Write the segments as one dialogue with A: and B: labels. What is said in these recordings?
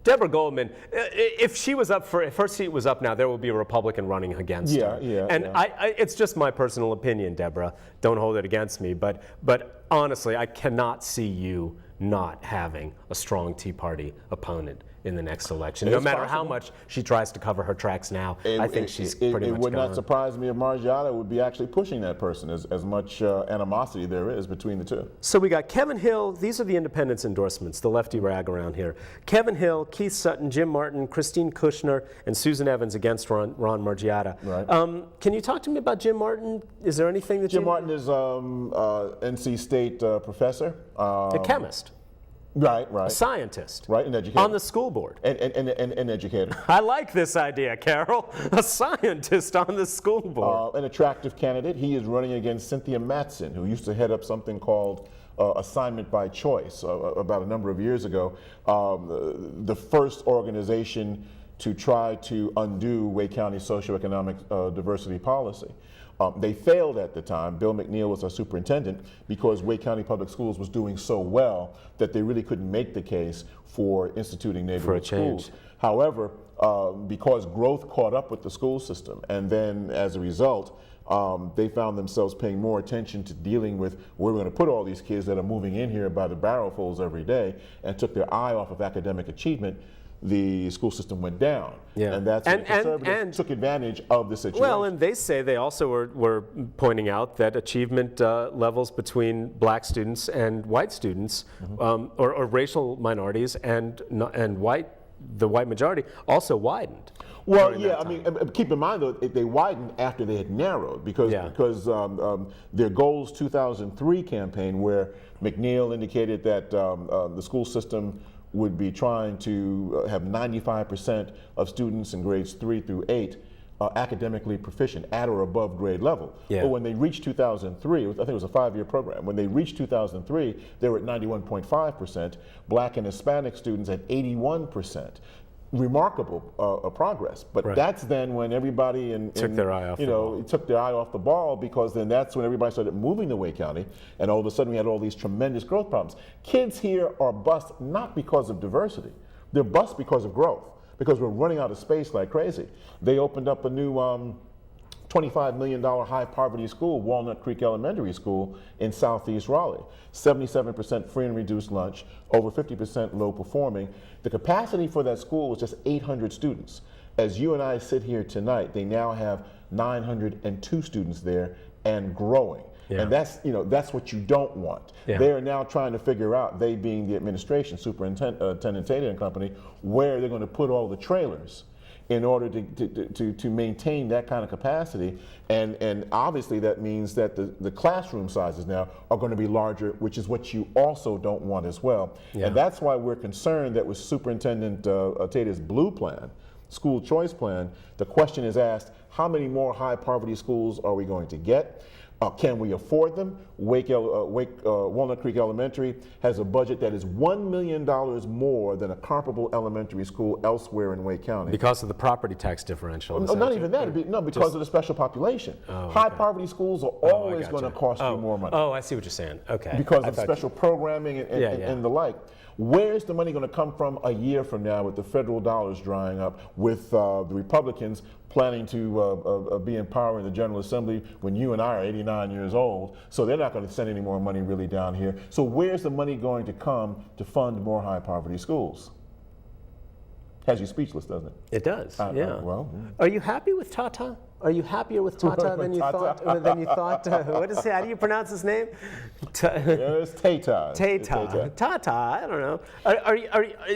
A: Deborah Goldman, if her seat was up now, there would be a Republican running against her. And it's just my personal opinion, Deborah. Don't hold it against me. But honestly, I cannot see you not having a strong Tea Party opponent in the next election. No matter how much she tries to cover her tracks now, I think she's pretty much gone.
B: It would not surprise me if Margiotta would be actually pushing that person, as much animosity there is between the two.
A: So we got Kevin Hill. These are the independents endorsements, the lefty rag around here. Kevin Hill, Keith Sutton, Jim Martin, Christine Kushner, and Susan Evans against Ron Margiotta.
B: Right.
A: Can you talk to me about Jim Martin? Is there anything that
B: Jim Martin is NC State professor.
A: A chemist.
B: Right.
A: A scientist.
B: Right, an educator.
A: On the school board.
B: An educator.
A: I like this idea, Carol. A scientist on the school board.
B: An attractive candidate. He is running against Cynthia Matson, who used to head up something called Assignment by Choice about a number of years ago. The first organization to try to undo Wake County socioeconomic diversity policy. They failed at the time. Bill McNeil was our superintendent because Wake County Public Schools was doing so well that they really couldn't make the case for instituting neighborhood schools. However, because growth caught up with the school system, and then as a result, they found themselves paying more attention to dealing with where we're going to put all these kids that are moving in here by the barrelfuls every day, and took their eye off of academic achievement. The school system went down, and that's when conservatives took advantage of the situation.
A: Well, and they say they also were pointing out that achievement levels between black students and white students, or racial minorities and the white majority, also widened.
B: Well, yeah, I mean, keep in mind though, they widened after they had narrowed because their Goals 2003 campaign, where McNeil indicated that the school system would be trying to have 95% of students in grades 3 through 8 academically proficient at or above grade level. But when they reached 2003, I think it was a 5-year program, when they reached 2003, they were at 91.5%, black and Hispanic students at 81%. Remarkable progress, but that's then when everybody
A: took their eye
B: off the ball, because then that's when everybody started moving to Wake County, and all of a sudden we had all these tremendous growth problems. Kids here are bused not because of diversity, they're bused because of growth, because we're running out of space like crazy. They opened up a new $25 million high poverty school, Walnut Creek Elementary School in Southeast Raleigh. 77% free and reduced lunch, over 50% low performing. The capacity for that school was just 800 students. As you and I sit here tonight, they now have 902 students there and growing. And that's what you don't want. They are now trying to figure out, they being the administration, Superintendent Tater and company, where they're going to put all the trailers in order to maintain that kind of capacity. And obviously that means that the classroom sizes now are going to be larger, which is what you also don't want as well. And that's why we're concerned that with Superintendent Tater's blue plan, school choice plan, the question is asked, how many more high poverty schools are we going to get? Can we afford them? Walnut Creek Elementary has a budget that is $1 million more than a comparable elementary school elsewhere in Wake County.
A: Because of the property tax differential?
B: No, not even that. Because of the special population. High poverty schools are always going to cost you more money.
A: Oh, I see what you're saying. Okay.
B: Because of special programming and the like. Where's the money going to come from a year from now with the federal dollars drying up, with the Republicans planning to be in power in the General Assembly when you and I are 89 years old, so they're not going to send any more money really down here. So where's the money going to come to fund more high poverty schools? Has you speechless, doesn't it?
A: It does, yeah.
B: Well,
A: are you happy with Tata? Are you happier with Tata than you thought? What is it? How do you pronounce his name?
B: It's Tata.
A: Tata. I don't know.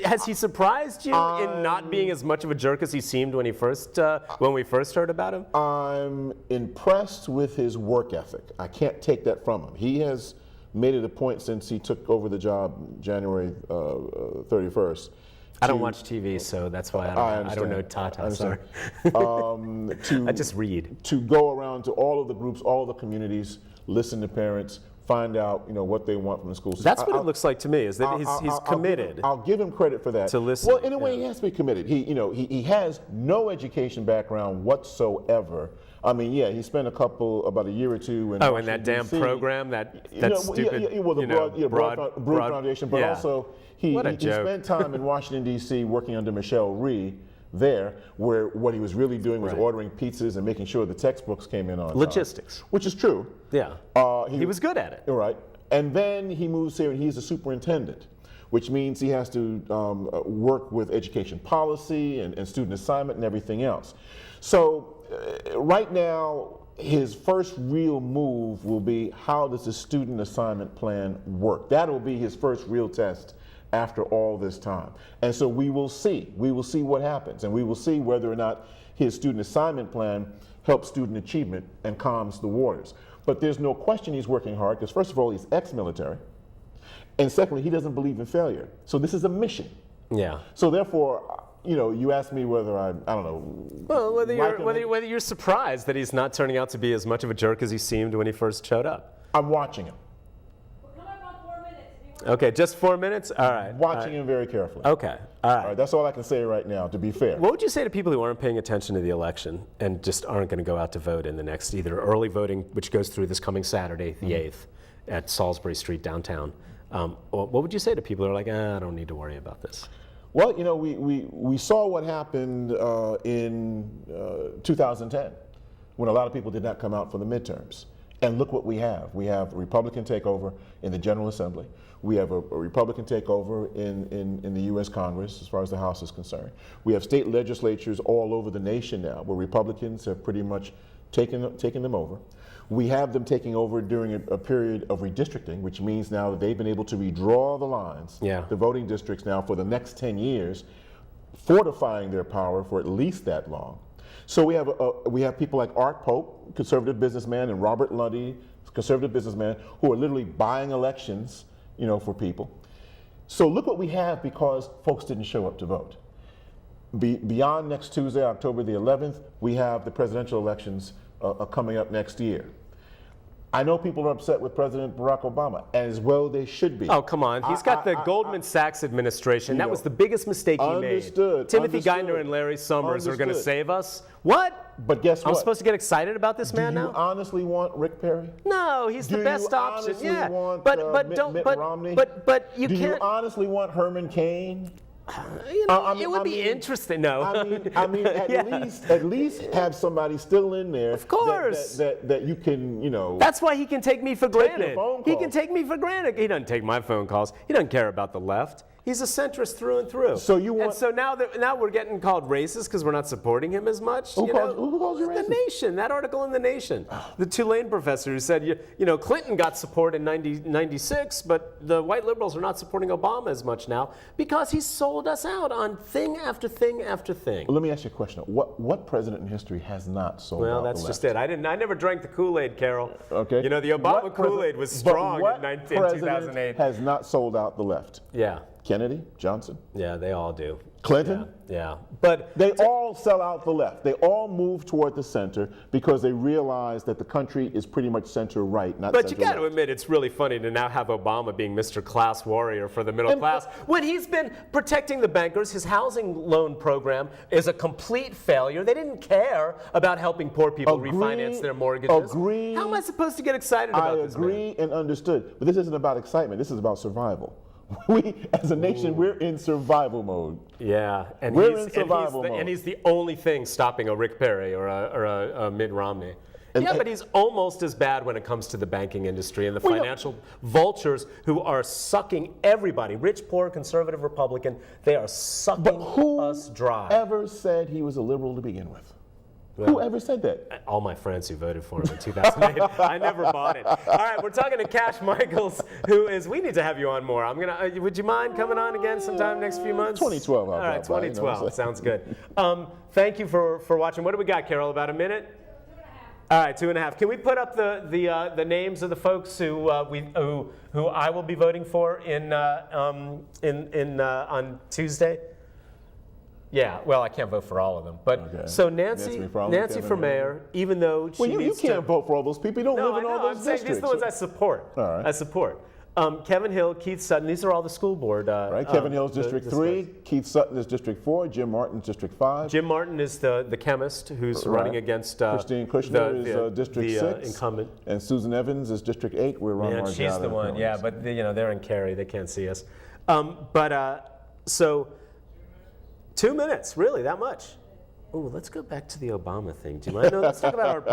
A: Has he surprised you in not being as much of a jerk as he seemed when we first heard about him?
B: I'm impressed with his work ethic. I can't take that from him. He has made it a point since he took over the job January 31st.
A: I don't watch TV, so that's why I don't know Tata. Sorry. I just read.
B: To go around to all of the groups, all of the communities, listen to parents, find out, what they want from the school.
A: That's what it looks like to me, is that he's committed.
B: I'll give him credit for that.
A: To listen.
B: Well, in a way, he has to be committed. He has no education background whatsoever. I mean, yeah, he spent about a year or two in
A: in that damn program, that stupid,
B: Broad Foundation, but also he spent time in Washington, D.C. working under Micheals there, where what he was really doing was ordering pizzas and making sure the textbooks came in on time.
A: Logistics.
B: Which is true.
A: Yeah. He was good at it.
B: Right. And then he moves here and he's a superintendent, which means he has to work with education policy and student assignment and everything else. So right now, his first real move will be, how does the student assignment plan work? That'll be his first real test after all this time. And so we will see what happens, and we will see whether or not his student assignment plan helps student achievement and calms the waters. But there's no question he's working hard, because first of all, he's ex-military, and secondly, he doesn't believe in failure. So this is a mission.
A: Yeah.
B: So therefore, you asked me whether I don't know.
A: Well, whether you're surprised that he's not turning out to be as much of a jerk as he seemed when he first showed up.
B: I'm watching him.
C: We're coming up on 4 minutes.
A: Okay, just 4 minutes? All right.
B: Watching him very carefully.
A: Okay, all right.
B: All right. That's all I can say right now, to be fair.
A: What would you say to people who aren't paying attention to the election and just aren't going to go out to vote in the next, either early voting, which goes through this coming Saturday, the 8th, at Salisbury Street downtown? What would you say to people who are like, I don't need to worry about this?
B: Well, we saw what happened in 2010, when a lot of people did not come out for the midterms. And look what we have. We have a Republican takeover in the General Assembly. We have a Republican takeover in the U.S. Congress, as far as the House is concerned. We have state legislatures all over the nation now, where Republicans have pretty much taken them over. We have them taking over during a period of redistricting, which means now that they've been able to redraw the lines, the voting districts now for the next 10 years, fortifying their power for at least that long. So we have people like Art Pope, conservative businessman, and Robert Lundy, conservative businessman, who are literally buying elections, for people. So look what we have, because folks didn't show up to vote. Beyond next Tuesday, October the 11th, we have the presidential elections coming up next year. I know people are upset with President Barack Obama, as well they should be.
A: Oh, come on. He's got the Goldman Sachs administration. That was the biggest mistake he made. Timothy Geithner and Larry Summers are going to save us. What?
B: But guess what?
A: I'm supposed to get excited about this man now?
B: Do you honestly want Rick Perry?
A: No, he's the best option.
B: Do you honestly want Mitt Romney?
A: But you can't.
B: Do you honestly want Herman Cain?
A: It would be interesting. No,
B: I mean, at least have somebody still in there.
A: Of course,
B: that you can,
A: That's why he can take me for granted.
B: He
A: can take me for granted. He doesn't take my phone calls. He doesn't care about the left. He's a centrist through and through.
B: So you want?
A: And so now we're getting called racist because we're not supporting him as much.
B: Who calls you racist?
A: The Nation. That article in the Nation. The Tulane professor who said, Clinton got support in 96, but the white liberals are not supporting Obama as much now because he sold us out on thing after thing after thing.
B: Let me ask you a question. What president in history has not sold out?
A: Well, that's
B: the left?
A: just it. I never drank the Kool-Aid, Carol.
B: Okay.
A: The Obama Kool-Aid was strong in 2008.
B: Has not sold out the left?
A: Yeah.
B: Kennedy, Johnson.
A: Yeah, they all do.
B: Clinton?
A: Yeah. But
B: they all sell out the left. They all move toward the center because they realize that the country is pretty much center right, not center left.
A: But you got to admit, it's really funny to now have Obama being Mr. Class Warrior for the middle class when he's been protecting the bankers. His housing loan program is a complete failure. They didn't care about helping poor people refinance their mortgages.
B: Agreed.
A: How am I supposed to get excited about this?
B: I agree and understood. But this isn't about excitement. This is about survival. We, as a nation, we're in survival mode.
A: Yeah, and
B: we're in survival mode.
A: And he's the only thing stopping a Rick Perry or a Mitt Romney. But he's almost as bad when it comes to the banking industry and the financial vultures who are sucking everybody, rich, poor, conservative, Republican. They are sucking us dry.
B: Whoever said he was a liberal to begin with? Well, whoever said that?
A: All my friends who voted for him in 2008. I never bought it. All right, we're talking to Cash Micheals, who is. We need to have you on more. I'm gonna. Would you mind coming on again sometime next few months?
B: 2012.
A: All right, 2012. Sounds good. Thank you for watching. What do we got, Carol? About a minute? 2.5. All right, 2.5. Can we put up the names of the folks who I will be voting for on Tuesday? Yeah, well, I can't vote for all of them. But so Nancy for mayor, even though she
B: you can't vote for all those people. You don't live in all those districts.
A: These are the ones I support.
B: All right.
A: I support. Kevin Hill, Keith Sutton, these are all the school board.
B: Right, Kevin Hill's District 3, Keith Sutton is District 4, Jim Martin's District 5.
A: Jim Martin is the chemist who's running against
B: Christine Kushner is District 6.
A: Incumbent.
B: And Susan Evans is District 8. We're Ron Margiotta.
A: She's the one, yeah, but they're in Cary, they can't see us. So 2 minutes, really, that much? Oh, let's go back to the Obama thing. Do you mind? No, let's talk about Art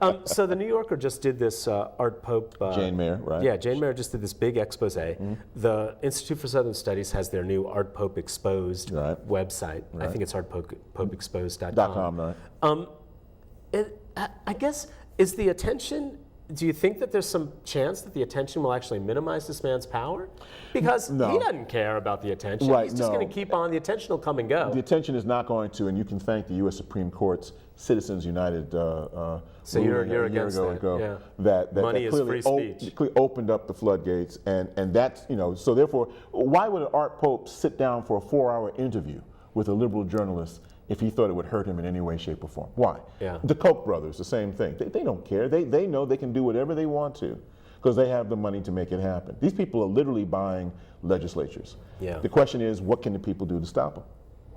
A: Pope. So the New Yorker just did this Art Pope.
B: Jane Mayer, right?
A: Yeah, Jane Mayer just did this big expose. The Institute for Southern Studies has their new Art Pope Exposed website. I think it's artpopeexposed.com. I guess, is the attention, do you think that there's some chance that the attention will actually minimize this man's power? Because he doesn't care about the attention.
B: Right,
A: He's just going to keep on. The attention will come and go.
B: The attention is not going to, and you can thank the U.S. Supreme Court's Citizens United
A: so you're against that.
B: That
A: money is free speech.
B: Clearly opened up the floodgates, and that's, so therefore, why would an Art Pope sit down for a 4-hour interview with a liberal journalist if he thought it would hurt him in any way, shape, or form? Why?
A: Yeah.
B: The Koch brothers, the same thing. They don't care. They know they can do whatever they want to because they have the money to make it happen. These people are literally buying legislatures.
A: Yeah.
B: The question is, what can the people do to stop them?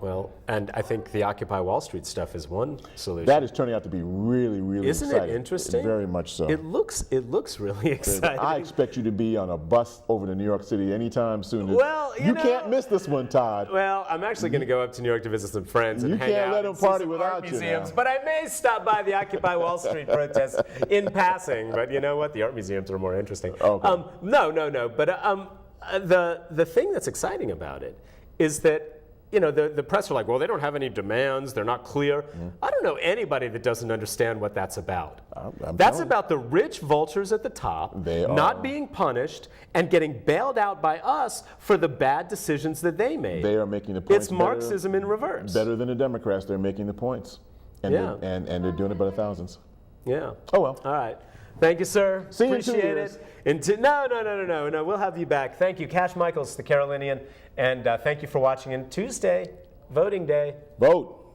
A: Well, and I think the Occupy Wall Street stuff is one solution.
B: That is turning out to be really, really exciting.
A: Isn't it interesting?
B: Very much so.
A: It looks really exciting.
B: I expect you to be on a bus over to New York City anytime soon.
A: Well,
B: you can't miss this one, Todd.
A: Well, I'm actually going to go up to New York to visit some friends and hang out.
B: You can't let them party without
A: art
B: you
A: museums,
B: now.
A: but I may stop by the Occupy Wall Street protest in passing. But you know what? The art museums are more interesting.
B: Okay.
A: No. But the thing that's exciting about it is that, the press are like, well, they don't have any demands. They're not clear. I don't know anybody that doesn't understand what that's about. That's about the rich vultures at the top not being punished and getting bailed out by us for the bad decisions that they made.
B: They are making the points.
A: It's Marxism in reverse.
B: Better than the Democrats. They're making the points. And they're doing it by the thousands.
A: Yeah.
B: Oh, well.
A: All right. Thank you, sir.
B: See you
A: Appreciate
B: in 2 years.
A: it. No. We'll have you back. Thank you, Cash Micheals, the Carolinian, and thank you for watching. And Tuesday, voting day.
B: Vote.